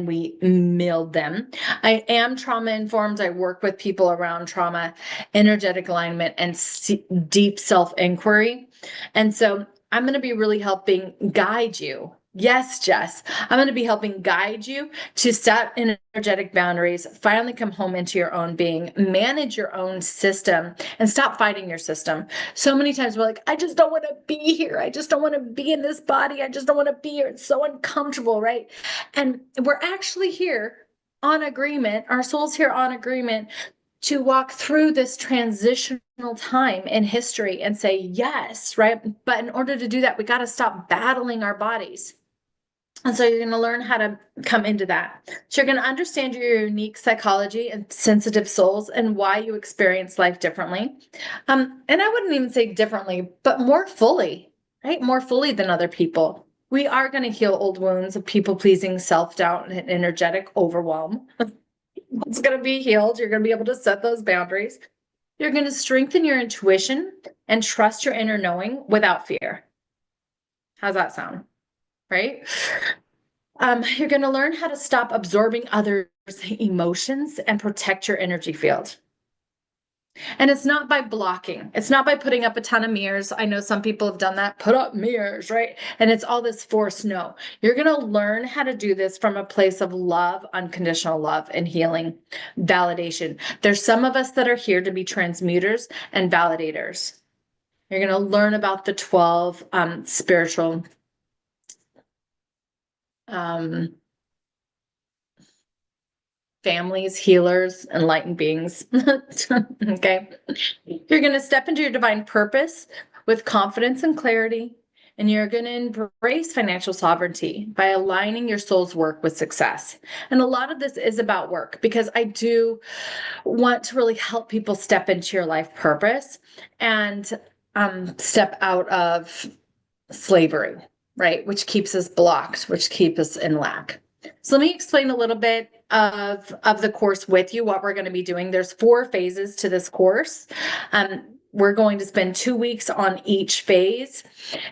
we meld them. I am trauma informed. I work with people around trauma, energetic alignment, and deep self inquiry. And so I'm going to be really helping guide you. Yes, Jess, I'm going to be helping guide you to set energetic boundaries, finally come home into your own being, manage your own system, and stop fighting your system. So many times we're like, I just don't want to be here. I just don't want to be in this body. I just don't want to be here. It's so uncomfortable, right? And we're actually here on agreement. Our soul's here on agreement to walk through this transitional time in history and say yes, right? But in order to do that, we got to stop battling our bodies. And so you're going to learn how to come into that. So you're going to understand your unique psychology and sensitive souls and why you experience life differently. And I wouldn't even say differently, but more fully, right? More fully than other people. We are going to heal old wounds of people-pleasing, self-doubt, and energetic overwhelm. It's going to be healed. You're going to be able to set those boundaries. You're going to strengthen your intuition and trust your inner knowing without fear. How's that sound? Right? You're going to learn how to stop absorbing others' emotions and protect your energy field. And it's not by blocking. It's not by putting up a ton of mirrors. I know some people have done that, put up mirrors, right? And it's all this force. No, you're going to learn how to do this from a place of love, unconditional love, and healing, validation. There's some of us that are here to be transmuters and validators. You're going to learn about the 12 spiritual families, healers, enlightened beings. Okay. You're going to step into your divine purpose with confidence and clarity, and you're going to embrace financial sovereignty by aligning your soul's work with success. And a lot of this is about work because I do want to really help people step into your life purpose and step out of slavery, right? Which keeps us blocked, which keeps us in lack. So let me explain a little bit of the course with you, what we're going to be doing. There's 4 phases to this course. we're going to spend 2 weeks on each phase.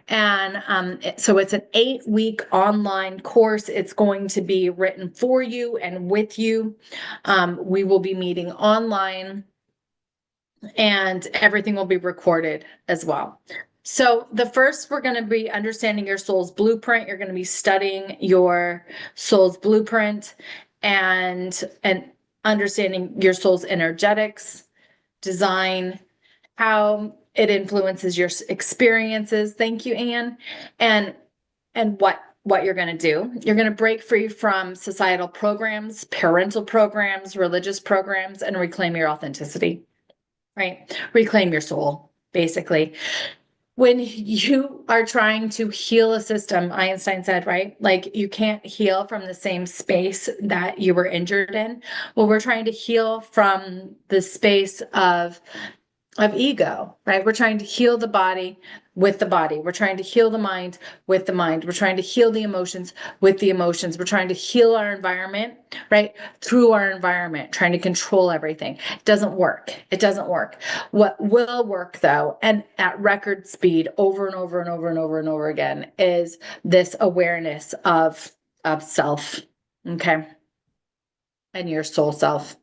And so it's an 8-week online course. It's going to be written for you and with you. We will be meeting online, and everything will be recorded as well. So the first, we're going to be understanding your soul's blueprint. You're going to be studying your soul's blueprint and understanding your soul's energetics, design, how it influences your experiences. Thank you, Anne. And what you're going to do. You're going to break free from societal programs, parental programs, religious programs, and reclaim your authenticity. Right? Reclaim your soul, basically. When you are trying to heal a system, Einstein said, right? Like, you can't heal from the same space that you were injured in. Well, we're trying to heal from the space of ego, right? We're trying to heal the body with the body. We're trying to heal the mind with the mind. We're trying to heal the emotions with the emotions. We're trying to heal our environment, right? Through our environment, trying to control everything. It doesn't work. It doesn't work. What will work, though, and at record speed over and over and over and over and over again, is this awareness of self, okay? And your soul self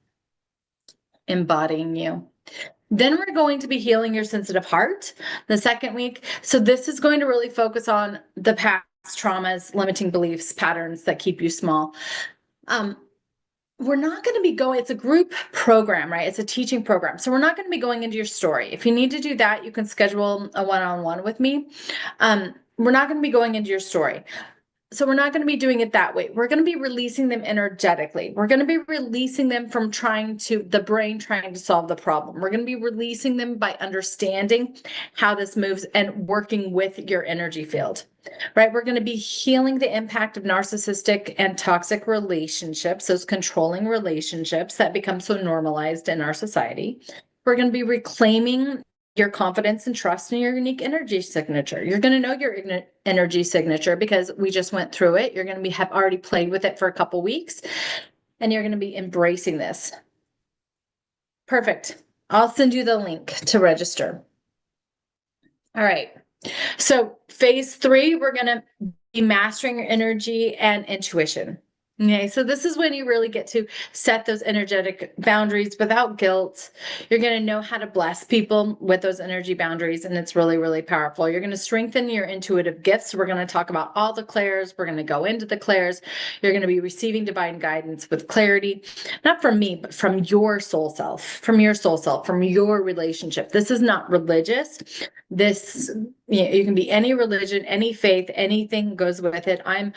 embodying you. Then we're going to be healing your sensitive heart the second week. So this is going to really focus on the past traumas, limiting beliefs, patterns that keep you small. We're not going to be going, it's a group program, right? It's a teaching program. So we're not going to be going into your story. If you need to do that, you can schedule a one-on-one with me. We're not going to be going into your story. So we're not going to be doing it that way. We're going to be releasing them energetically. We're going to be releasing them from the brain trying to solve the problem. We're going to be releasing them by understanding how this moves and working with your energy field, right? We're going to be healing the impact of narcissistic and toxic relationships, those controlling relationships that become so normalized in our society. We're going to be reclaiming your confidence and trust in your unique energy signature. You're going to know your energy signature because we just went through it. You're going to have already played with it for a couple weeks, and you're going to be embracing this. Perfect. I'll send you the link to register. All right. So phase 3, we're going to be mastering your energy and intuition. Okay, so this is when you really get to set those energetic boundaries without guilt. You're going to know how to bless people with those energy boundaries, and it's really, really powerful. You're going to strengthen your intuitive gifts. We're going to talk about all the clairs. We're going to go into the clairs. You're going to be receiving divine guidance with clarity, not from me, but from your soul self, from your relationship. This is not religious. This, you can be any religion, any faith, anything goes with it. I'm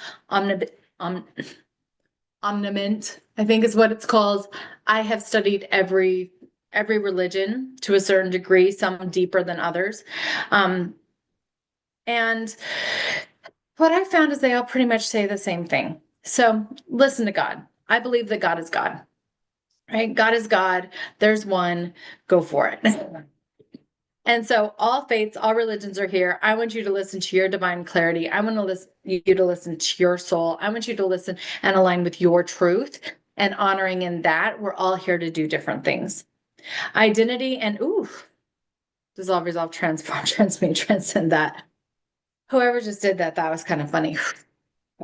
omniscient, I think is what it's called. I have studied every religion to a certain degree, some deeper than others. And what I found is they all pretty much say the same thing. So listen to God. I believe that God is God, right? God is God. There's one. Go for it. And so all faiths, all religions are here. I want you to listen to your divine clarity. I want you to listen to your soul. I want you to listen and align with your truth, and honoring in that. We're all here to do different things. Identity and dissolve, resolve, transform, transmute, transcend that. Whoever just did that was kind of funny.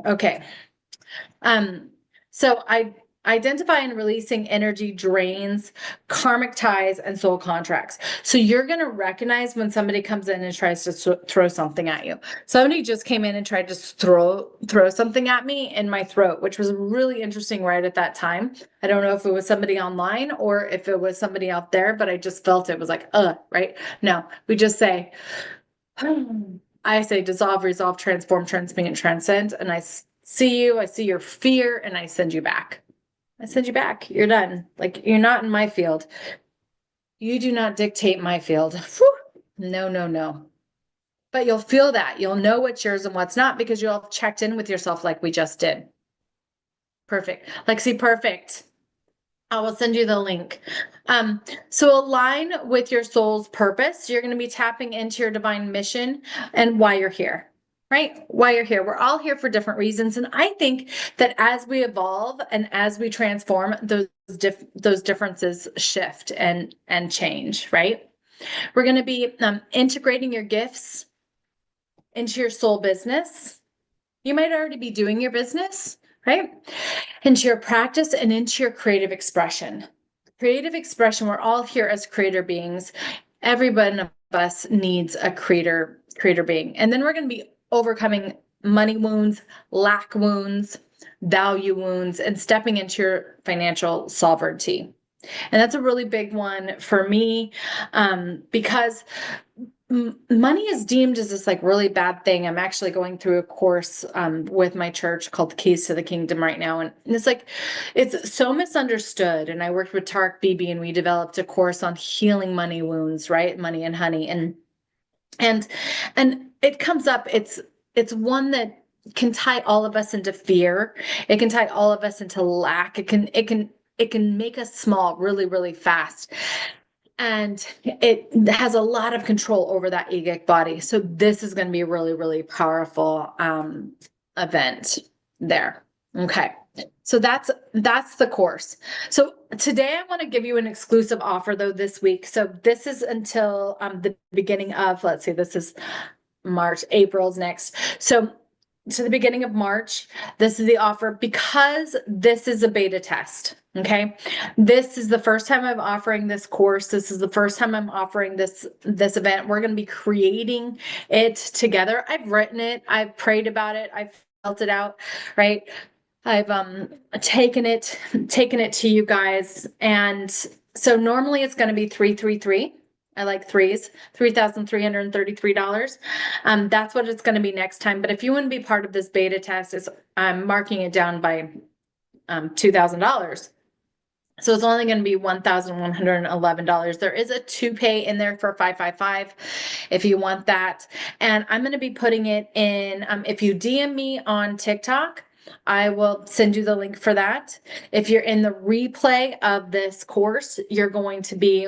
Okay. So I identify and releasing energy drains, karmic ties, and soul contracts. So you're going to recognize when somebody comes in and tries to throw something at you. Somebody just came in and tried to throw something at me in my throat, which was really interesting right at that time. I don't know if it was somebody online or if it was somebody out there, but I just felt it was like, right? No, we just say, I say dissolve, resolve, transform, transmute, and transcend. And I see you, I see your fear, and I send you back. I send you back. You're done. Like, you're not in my field. You do not dictate my field. Whew. No, no, no. But you'll feel that. You'll know what's yours and what's not because you'll have checked in with yourself like we just did. Perfect. Lexi, perfect. I will send you the link. So align with your soul's purpose. You're going to be tapping into your divine mission and why you're here. Right? Why you're here. We're all here for different reasons. And I think that as we evolve and as we transform, those differences shift and change, right? We're going to be integrating your gifts into your soul business. You might already be doing your business, right? Into your practice and into your creative expression. Creative expression, we're all here as creator beings. Every one of us needs a creator being. And then we're going to be overcoming money wounds, lack wounds, value wounds, and stepping into your financial sovereignty. And that's a really big one for me, because money is deemed as this like really bad thing. I'm actually going through a course with my church called the Keys to the Kingdom right now. And it's like, it's so misunderstood. And I worked with Tarek Bibi and we developed a course on healing money wounds, right? Money and honey. And it comes up, it's one that can tie all of us into fear. It can tie all of us into lack. It can make us small really, really fast. And it has a lot of control over that egoic body. So this is going to be a really, really powerful event there. Okay. So that's the course. So today I want to give you an exclusive offer though this week. So this is until the beginning of, let's see, this is March, April's next. So to the beginning of March, this is the offer because this is a beta test. Okay. This is the first time I'm offering this course. This is the first time I'm offering this event. We're going to be creating it together. I've written it. I've prayed about it. I've felt it out, right? I've taken it to you guys. And so normally it's going to be 333. I like threes, $3,333. That's what it's going to be next time. But if you want to be part of this beta test, I'm marking it down by $2,000. So it's only going to be $1,111. There is a to pay in there for $555 if you want that. And I'm going to be putting it in, if you DM me on TikTok, I will send you the link for that. If you're in the replay of this course, you're going to be,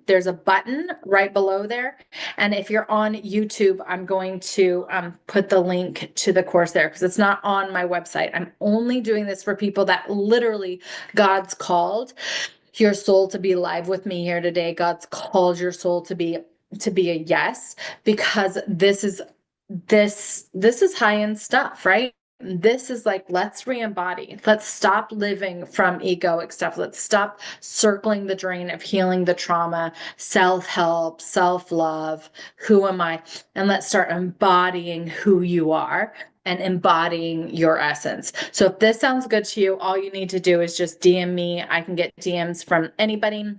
there's a button right below there. And if you're on YouTube, I'm going to put the link to the course there because it's not on my website. I'm only doing this for people that literally God's called your soul to be live with me here today. God's called your soul to be a yes, because this is high-end stuff, right? This is like, let's re-embody. Let's stop living from egoic stuff. Let's stop circling the drain of healing the trauma, self-help, self-love. Who am I? And let's start embodying who you are and embodying your essence. So if this sounds good to you, all you need to do is just DM me. I can get DMs from anybody.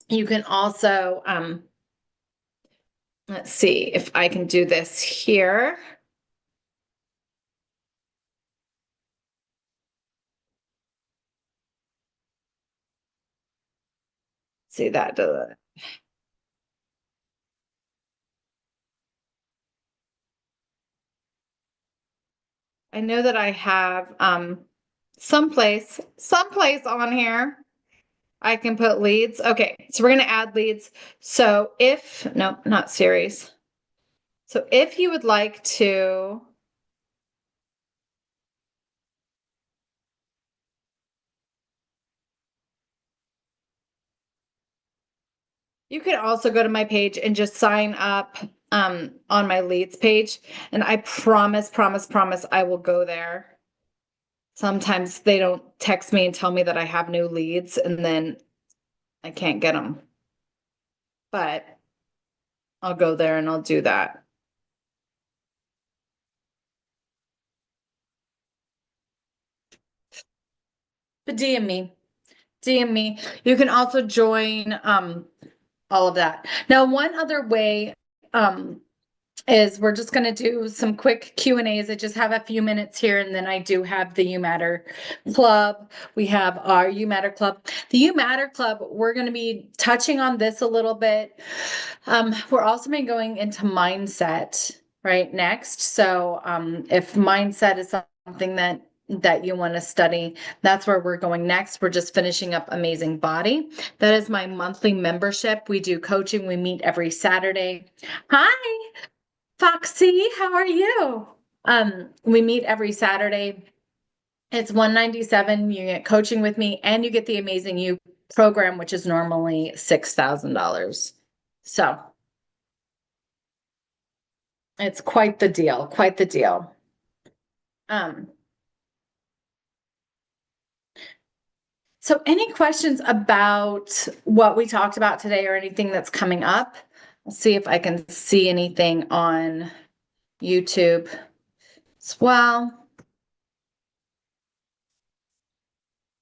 You can also, let's see if I can do this here. See that. I know that I have someplace on here I can put leads. Okay, so we're going to add leads. So no, not series. So if you would like to, you could also go to my page and just sign up on my leads page. And I promise, I will go there. Sometimes they don't text me and tell me that I have new leads and then I can't get them. But I'll go there and I'll do that. But DM me. You can also join all of that. Now, one other way is we're just going to do some quick Q&As. I just have a few minutes here, and then I do have the You Matter Club. We have our You Matter Club. The You Matter Club, we're going to be touching on this a little bit. We're also been going into mindset right next. So if mindset is something that you want to study, that's where we're going next. We're just finishing up Amazing Body. That is my monthly membership. We do coaching. We meet every Saturday. Hi, Foxy, how are you? We meet every Saturday. It's $197. You get coaching with me and you get the Amazing You program, which is normally $6,000. So it's quite the deal, quite the deal. Um, so any questions about what we talked about today or anything that's coming up? I'll see if I can see anything on YouTube as well.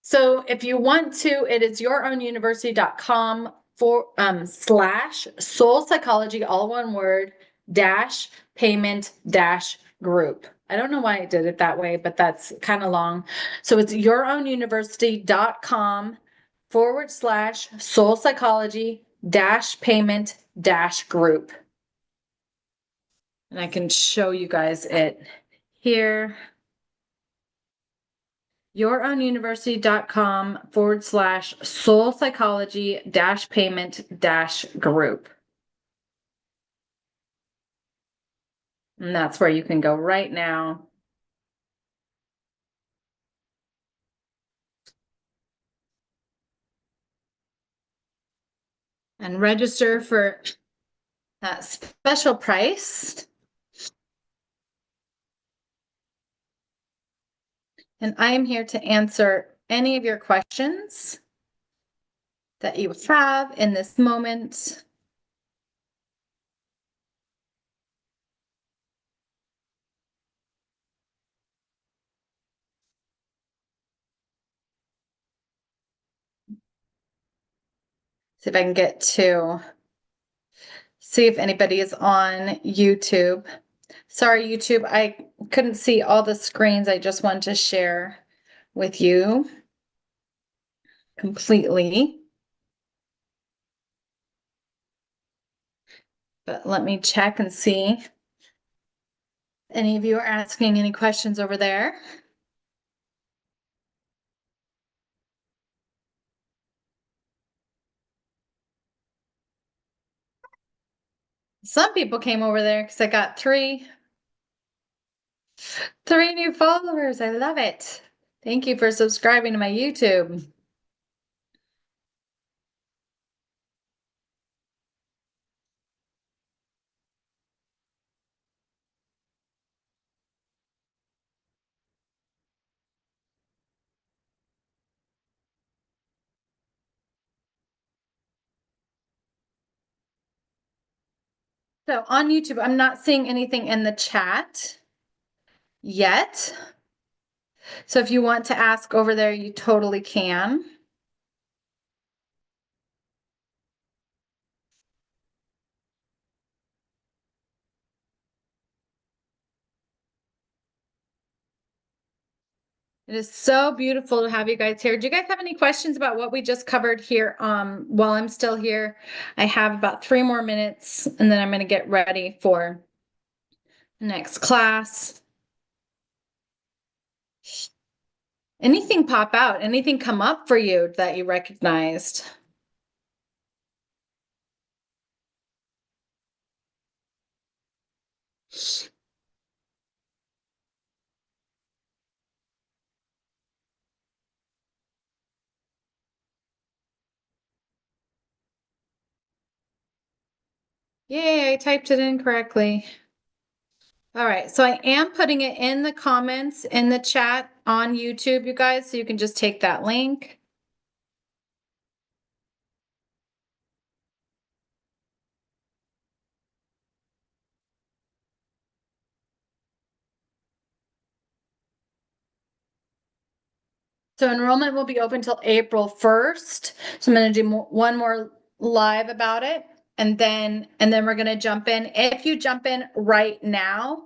So if you want to, it is yourownuniversity.com / soul psychology, all one word, dash payment dash group. I don't know why I did it that way, but that's kind of long. So it's yourownuniversity.com / soul psychology dash payment dash group. And I can show you guys it here. yourownuniversity.com / soul psychology dash payment dash group. And that's where you can go right now. And register for that special price. And I am here to answer any of your questions that you have in this moment. See if I can get to see if anybody is on YouTube. Sorry, YouTube, I couldn't see all the screens. I just wanted to share with you completely. But let me check and see if any of you are asking any questions over there. Some people came over there because I got three new followers. I love it. Thank you for subscribing to my YouTube. So on YouTube, I'm not seeing anything in the chat yet. So if you want to ask over there, you totally can. It is so beautiful to have you guys here. Do you guys have any questions about what we just covered here? While I'm still here, I have about 3 more minutes and then I'm going to get ready for the next class. Anything pop out? Anything come up for you that you recognized? Yay, I typed it in correctly. All right, so I am putting it in the comments in the chat on YouTube, you guys, so you can just take that link. So enrollment will be open till April 1st. So I'm going to do one more live about it. And then we're going to jump in. If you jump in right now,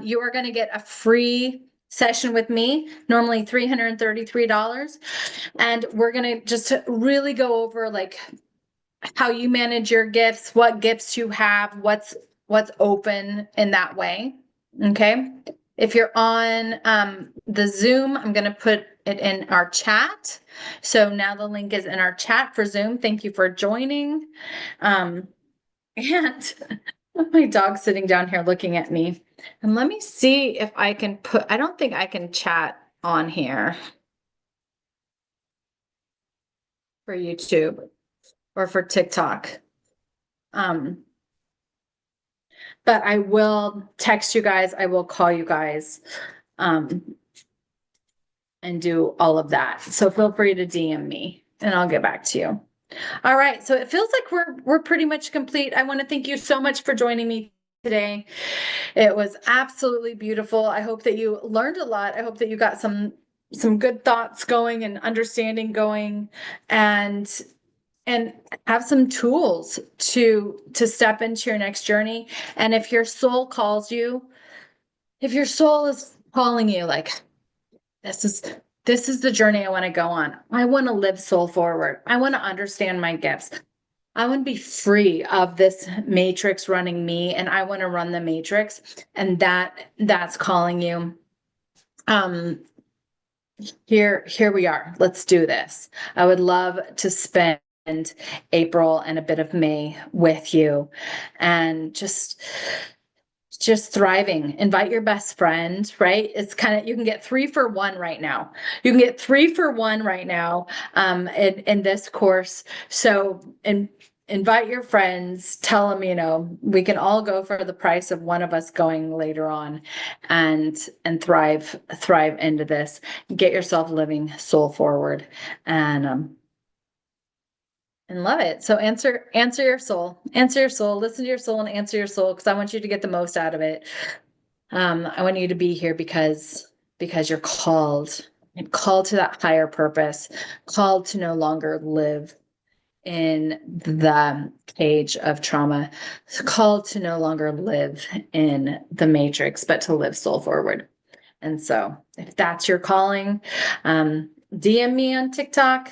you are going to get a free session with me, normally $333. And we're going to just really go over like how you manage your gifts, what gifts you have, what's open in that way. Okay. If you're on the Zoom, I'm going to put it in our chat. So now the link is in our chat for Zoom. Thank you for joining. And my dog's sitting down here looking at me. And let me see if I can I don't think I can chat on here for YouTube or for TikTok. Um, but I will text you guys, I will call you guys, um, and do all of that. So feel free to DM me and I'll get back to you. All right. So it feels like we're pretty much complete. I want to thank you so much for joining me today. It was absolutely beautiful. I hope that you learned a lot. I hope that you got some good thoughts going and understanding going, and have some tools to step into your next journey. And if your soul calls you, if your soul is calling you, like, this is this is the journey I want to go on. I want to live soul forward. I want to understand my gifts. I want to be free of this matrix running me, and I want to run the matrix. And that's calling you. Um, here we are. Let's do this. I would love to spend April and a bit of May with you, and just thriving. Invite your best friend, right? It's kind of, you can get 3 for 1 right now. You can get 3 for 1 right now, in this course. So, and invite your friends, tell them, we can all go for the price of one of us going later on, and thrive into this. Get yourself living soul forward, and love it. So answer your soul, listen to your soul and answer your soul, because I want you to get the most out of it. I want you to be here because you're called to that higher purpose, called to no longer live in the cage of trauma, called to no longer live in the matrix, but to live soul forward. And so if that's your calling, DM me on TikTok,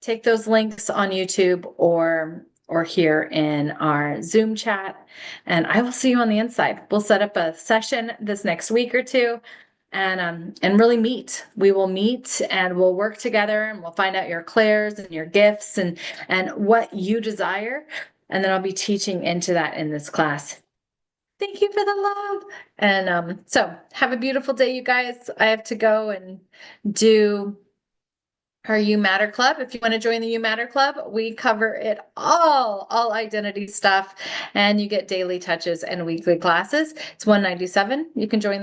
take those links on YouTube or here in our Zoom chat, and I will see you on the inside. We'll set up a session this next week or two, and really meet. We will meet and we'll work together, and we'll find out your clairs and your gifts and what you desire. And then I'll be teaching into that in this class. Thank you for the love. And so have a beautiful day, you guys. I have to go and do our You Matter Club. If you want to join the You Matter Club, we cover it all identity stuff, and you get daily touches and weekly classes. It's $197. You can join that.